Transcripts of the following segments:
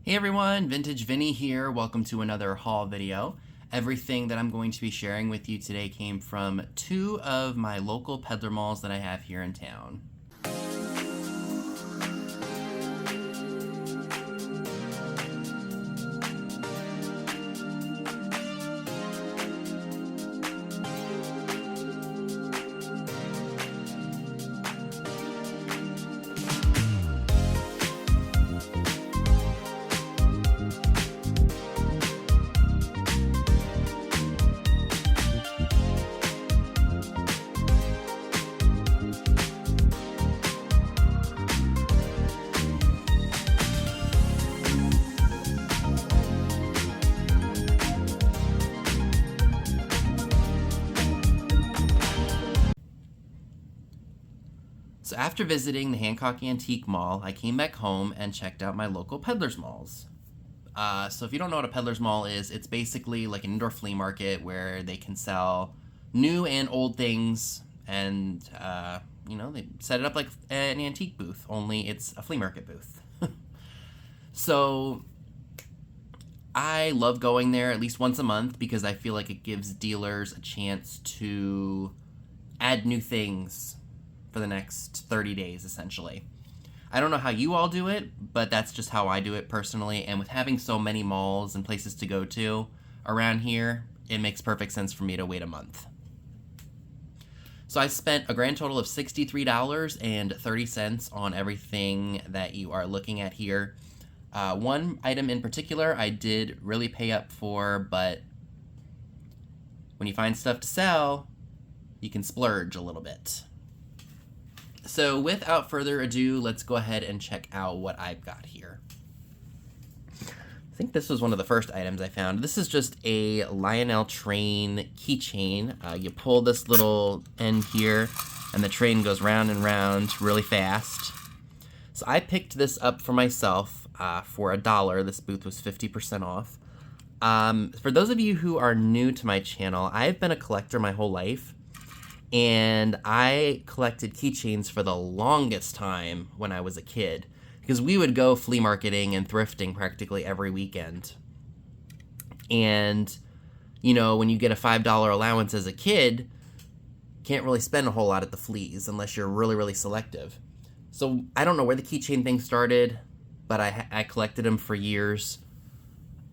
Hey everyone, Vintage Vinny here. Welcome to another haul video. Everything that I'm going to be sharing with you today came from two of my local peddler malls that I have here in town. So after visiting the Hancock Antique Mall, I came back home and checked out my local peddlers malls. So if you don't know what a peddler's mall is, it's basically like an indoor flea market where they can sell new and old things, and they set it up like an antique booth, only it's a flea market booth. So I love going there at least once a month because I feel like it gives dealers a chance to add new things for the next 30 days, essentially. I don't know how you all do it, but that's just how I do it personally. And with having so many malls and places to go to around here, it makes perfect sense for me to wait a month. So I spent a grand total of $63.30 on everything that you are looking at here. One item in particular I did really pay up for, but when you find stuff to sell, you can splurge a little bit. So without further ado, let's go ahead and check out what I've got here. I think this was one of the first items I found. This is just a Lionel train keychain. You pull this little end here, and the train goes round and round really fast. So I picked this up for myself for $1. This booth was 50% off. For those of you who are new to my channel, I've been a collector my whole life. And I collected keychains for the longest time when I was a kid, because we would go flea marketing and thrifting practically every weekend. And, when you get a $5 allowance as a kid, can't really spend a whole lot at the fleas unless you're really, really selective. So I don't know where the keychain thing started, but I collected them for years.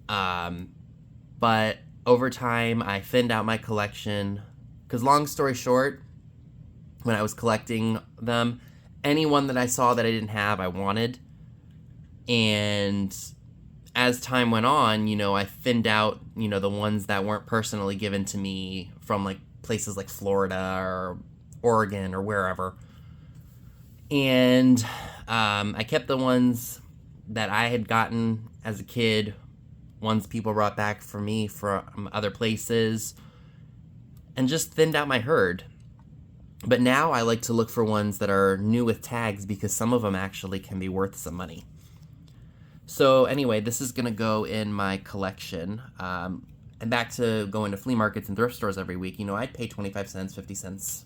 But over time, I thinned out my collection. Because long story short, when I was collecting them, any one that I saw that I didn't have, I wanted. And as time went on, I thinned out, the ones that weren't personally given to me from like places like Florida or Oregon or wherever. And I kept the ones that I had gotten as a kid, ones people brought back for me from other places, and just thinned out my herd. But now I like to look for ones that are new with tags because some of them actually can be worth some money. So anyway, this is going to go in my collection. And back to going to flea markets and thrift stores every week, I'd pay 25 cents, 50 cents,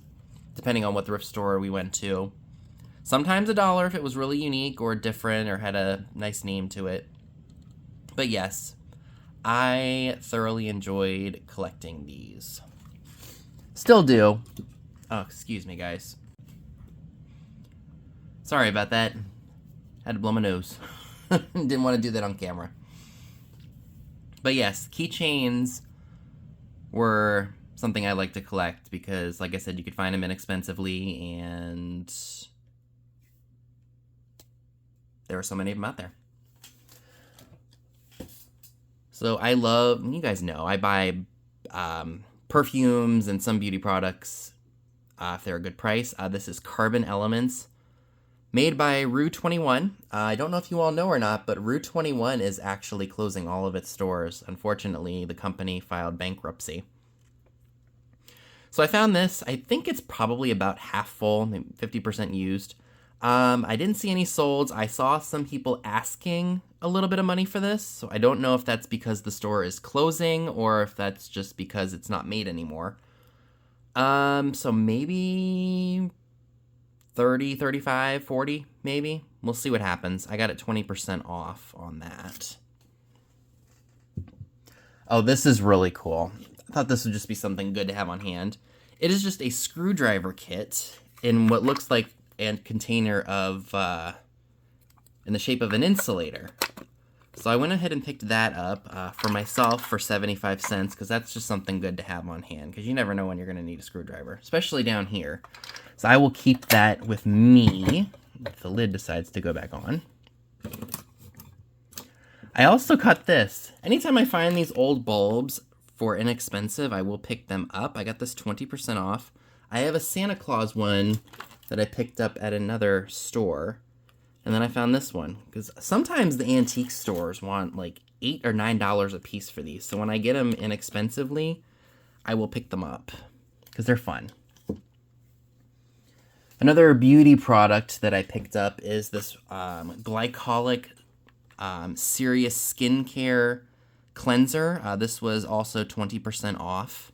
depending on what thrift store we went to. Sometimes $1 if it was really unique or different or had a nice name to it. But yes, I thoroughly enjoyed collecting these. Still do. Oh, excuse me, guys. Sorry about that. Had to blow my nose. Didn't want to do that on camera. But yes, keychains were something I like to collect because, like I said, you could find them inexpensively, and there were so many of them out there. So I love, you guys know, I buy perfumes and some beauty products if they're a good price. This is Carbon Elements, made by Rue 21. I don't know if you all know or not, but Rue 21 is actually closing all of its stores. Unfortunately, the company filed bankruptcy. So I found this. I think it's probably about half full, maybe 50% used. I didn't see any solds. I saw some people asking a little bit of money for this, so I don't know if that's because the store is closing or if that's just because it's not made anymore. So maybe 30, 35, 40, maybe. We'll see what happens. I got it 20% off on that. Oh, this is really cool. I thought this would just be something good to have on hand. It is just a screwdriver kit in what looks like a container of, in the shape of an insulator. So I went ahead and picked that up for myself for 75 cents, because that's just something good to have on hand, because you never know when you're going to need a screwdriver, especially down here. So I will keep that with me if the lid decides to go back on. I also got this. Anytime I find these old bulbs for inexpensive, I will pick them up. I got this 20% off. I have a Santa Claus one that I picked up at another store. And then I found this one, because sometimes the antique stores want like $8 or $9 a piece for these. So when I get them inexpensively, I will pick them up, because they're fun. Another beauty product that I picked up is this glycolic Serious Skincare cleanser. This was also 20% off.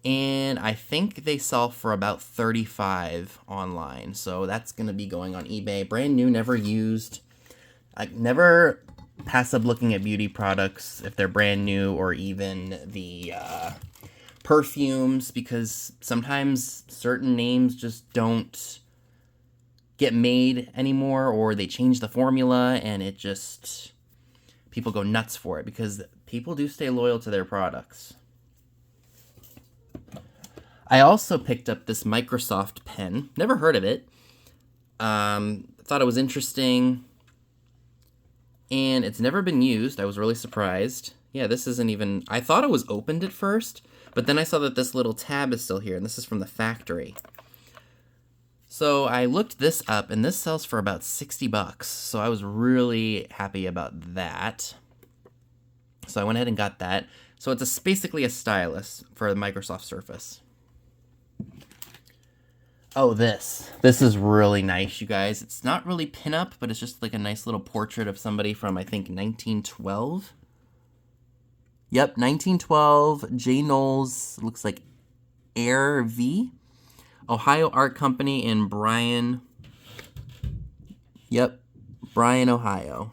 And I think they sell for about $35 online. So that's going to be going on eBay. Brand new, never used. I never pass up looking at beauty products if they're brand new, or even the perfumes, because sometimes certain names just don't get made anymore, or they change the formula and it just, people go nuts for it, because people do stay loyal to their products. I also picked up this Microsoft pen. Never heard of it. Thought it was interesting. And it's never been used. I was really surprised. Yeah, this isn't even... I thought it was opened at first, but then I saw that this little tab is still here, and this is from the factory. So I looked this up, and this sells for about $60. So I was really happy about that. So I went ahead and got that. So it's basically a stylus for the Microsoft Surface. Oh, this is really nice, you guys. It's not really pinup, but it's just like a nice little portrait of somebody from, I think, 1912. Yep, 1912. J. Knowles, looks like Air V. Ohio Art Company in Bryan. Yep, Bryan, Ohio.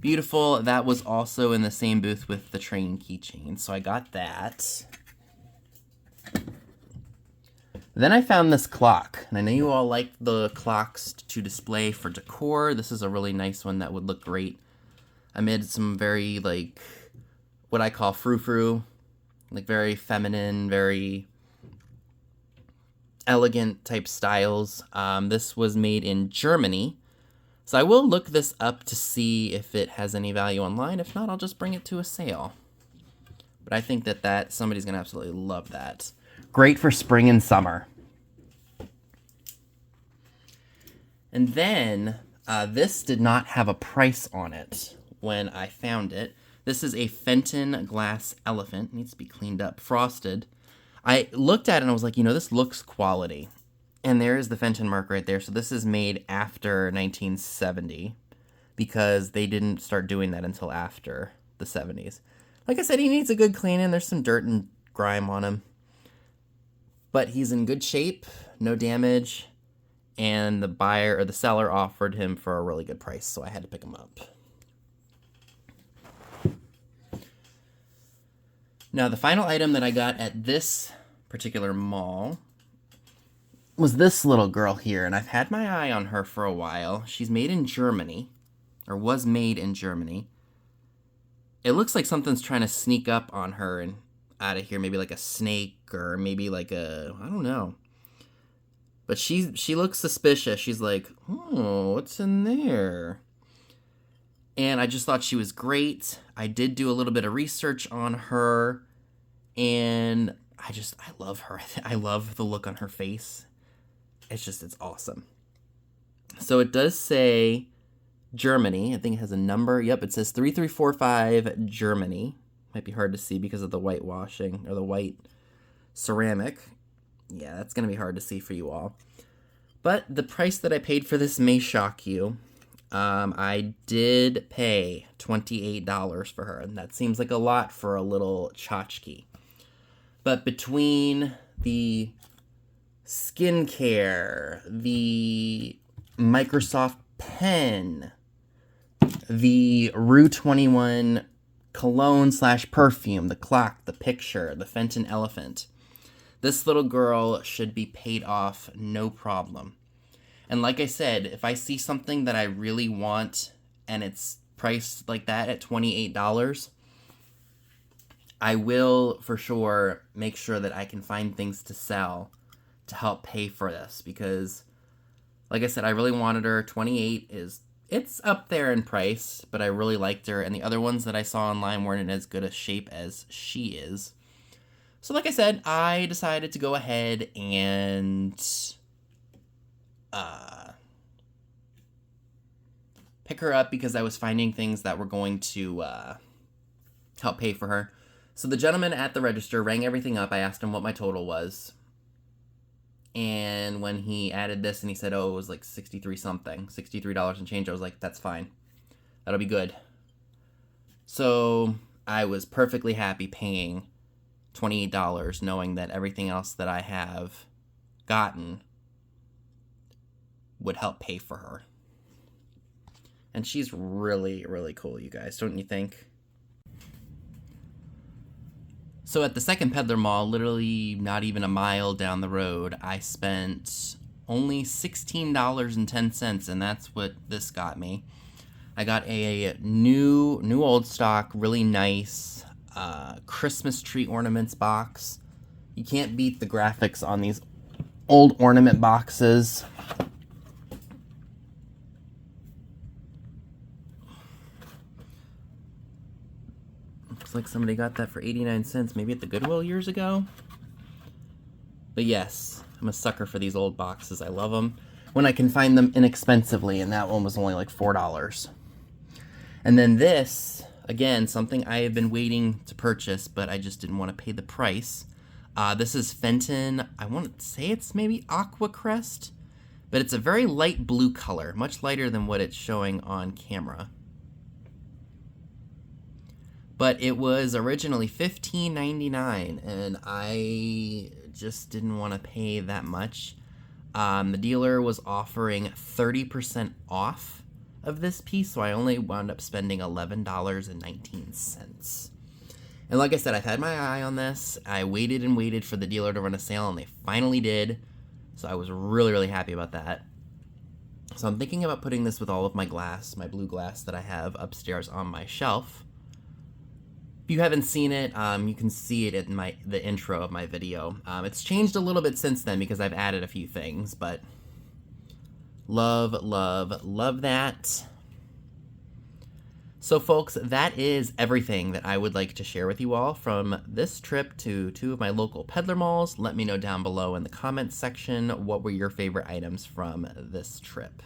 Beautiful. That was also in the same booth with the train keychain, so I got that. Then I found this clock, and I know you all like the clocks to display for decor. This is a really nice one that would look great amid some very, like, what I call frou-frou, like very feminine, very elegant type styles. This was made in Germany, so I will look this up to see if it has any value online. If not, I'll just bring it to a sale. But I think that somebody's going to absolutely love that. Great for spring and summer. And then, this did not have a price on it when I found it. This is a Fenton glass elephant. It needs to be cleaned up. Frosted. I looked at it and I was like, you know, this looks quality. And there is the Fenton mark right there. So this is made after 1970, because they didn't start doing that until after the 70s. Like I said, he needs a good cleaning. There's some dirt and grime on him. But he's in good shape, no damage, and the buyer or the seller offered him for a really good price, so I had to pick him up. Now, the final item that I got at this particular mall was this little girl here, and I've had my eye on her for a while. She's made in Germany, or was made in Germany. It looks like something's trying to sneak up on her and out of here, maybe like a snake, or maybe like a, I don't know. But she looks suspicious. She's like, oh, what's in there? And I just thought she was great. I did do a little bit of research on her, and I love her. I love the look on her face. It's awesome. So it does say Germany. I think it has a number. Yep, it says 3345 Germany. Might be hard to see because of the whitewashing, or the white ceramic. Yeah, that's going to be hard to see for you all. But the price that I paid for this may shock you. I did pay $28 for her, and that seems like a lot for a little tchotchke. But between the skincare, the Microsoft pen, the Rue 21 cologne / perfume, the clock, the picture, the Fenton elephant. This little girl should be paid off no problem. And like I said, if I see something that I really want and it's priced like that at $28, I will for sure make sure that I can find things to sell to help pay for this, because like I said, I really wanted her. 28 it's up there in price, but I really liked her, and the other ones that I saw online weren't in as good a shape as she is. So like I said, I decided to go ahead and pick her up because I was finding things that were going to help pay for her. So the gentleman at the register rang everything up. I asked him what my total was. And when he added this and he said, oh, it was like 63 something, $63 and change, I was like, that's fine. That'll be good. So I was perfectly happy paying $28, knowing that everything else that I have gotten would help pay for her. And she's really, really cool, you guys, don't you think? So at the Second Peddler Mall, literally not even a mile down the road, I spent only $16.10, and that's what this got me. I got a new old stock, really nice Christmas tree ornaments box. You can't beat the graphics on these old ornament boxes. Looks like somebody got that for 89 cents, maybe at the Goodwill years ago. But yes, I'm a sucker for these old boxes. I love them when I can find them inexpensively, and that one was only like $4. And then this, again, something I have been waiting to purchase, but I just didn't want to pay the price. This is Fenton. I want to say it's maybe Aqua Crest, but it's a very light blue color, much lighter than what it's showing on camera. But it was originally $15.99, and I just didn't want to pay that much. The dealer was offering 30% off of this piece, so I only wound up spending $11.19. And like I said, I've had my eye on this. I waited and waited for the dealer to run a sale, and they finally did. So I was really, really happy about that. So I'm thinking about putting this with all of my glass, my blue glass that I have upstairs on my shelf. If you haven't seen it, you can see it in the intro of my video. It's changed a little bit since then because I've added a few things, but love, love, love that. So folks, that is everything that I would like to share with you all from this trip to 2 of my local peddler malls. Let me know down below in the comments section what were your favorite items from this trip.